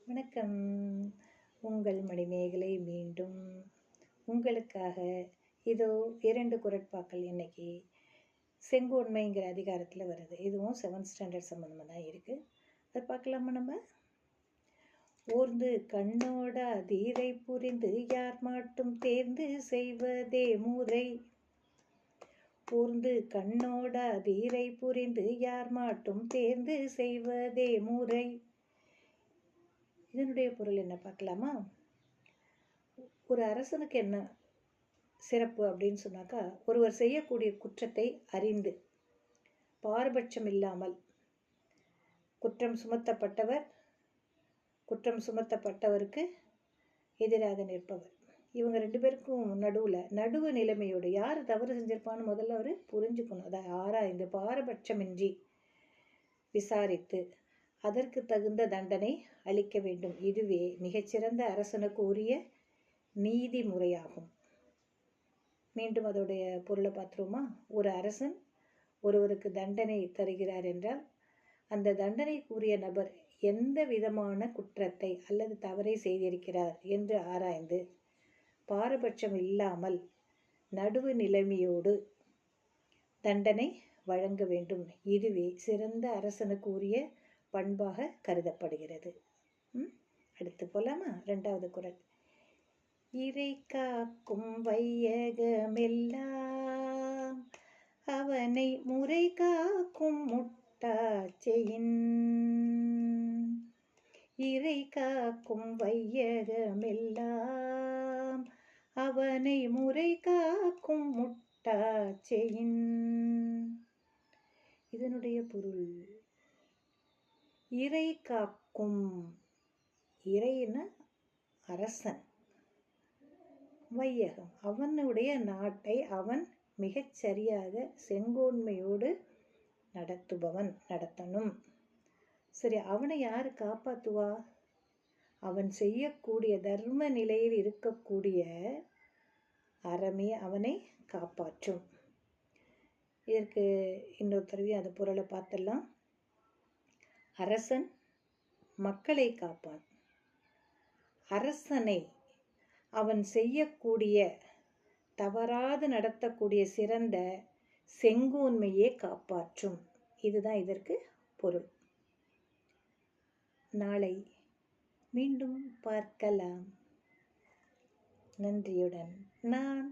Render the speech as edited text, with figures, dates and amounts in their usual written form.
வணக்கம். உங்கள் மணிமேகலை மீண்டும் உங்களுக்காக இதோ 2 குறட்பாக்கள் இன்னைக்கு செங்கோன்மைங்கிற அதிகாரத்தில் வருது. இதுவும் 7th ஸ்டாண்டர்ட் சம்மந்தமாக தான் இருக்குது. அதை பார்க்கலாமா நம்ம? ஓர்ந்து கண்ணோட அதீரை புரிந்து யார் மாட்டும் தேர்ந்து செய்வதே முறை. ஓர்ந்து கண்ணோட அதீரை புரிந்து யார் மாட்டும் தேர்ந்து செய்வதே முறை. இதனுடைய பொருள் என்ன பார்க்கலாமா? ஒரு அரசனுக்கு என்ன சிறப்பு அப்படின்னு சொன்னாக்கா, ஒருவர் செய்யக்கூடிய குற்றத்தை அறிந்து பாரபட்சம் இல்லாமல் குற்றம் சுமத்தப்பட்டவருக்கு எதிராக நிற்பவர். இவங்க 2 பேருக்கும் நடுவு நிலைமையோடு யார் தவறு செஞ்சிருப்பான்னு முதல்ல அவர் புரிஞ்சுக்கணும். அதை ஆராய்ந்து பாரபட்சமின்றி விசாரித்து அதற்கு தகுந்த தண்டனை அளிக்க வேண்டும். இதுவே மிகச்சிறந்த அரசனுக்கு உரிய நீதி முறையாகும். மீண்டும் அதோடைய பொருளை பார்த்துருவோமா? ஒரு அரசன் ஒருவருக்கு தண்டனை தருகிறார் என்றால் அந்த தண்டனைக்குரிய நபர் எந்த விதமான குற்றத்தை அல்லது தவறை செய்திருக்கிறார் என்று ஆராய்ந்து பாரபட்சம் இல்லாமல் நடுவு நிலைமையோடு தண்டனை வழங்க வேண்டும். இதுவே சிறந்த அரசனுக்கு உரிய பண்பாக கருதப்படுகிறது. அடுத்து போலாமா? 2வது குறள். இறை காக்கும் வையகமெல்லாம் அவனை முறை காக்கும் முட்டாச்செயின். இறை காக்கும் வையகமெல்லாம் அவனை முறை காக்கும் முட்டாச்செயின். இதனுடைய பொருள், இறை காக்கும், இறைன அரசன், வையகம் அவனுடைய நாட்டை அவன் மிகச் சரியாக செங்கோன்மையோடு நடத்தணும். சரி, அவனை யார் காப்பாற்றுவா? அவன் செய்யக்கூடிய தர்ம நிலையில் இருக்கக்கூடிய அறமே அவனை காப்பாற்றும். இதற்கு இன்னொரு தடவை அந்த பொருளை பார்த்துடலாம். அரசன் மக்களை காப்பான். அரசனை அவன் செய்யக்கூடிய தவறாது நடத்தக்கூடிய சிறந்த செங்கோன்மையே காப்பாற்றும். இதுதான் இதற்கு பொருள். நாளை மீண்டும் பார்க்கலாம். நன்றியுடன் நான்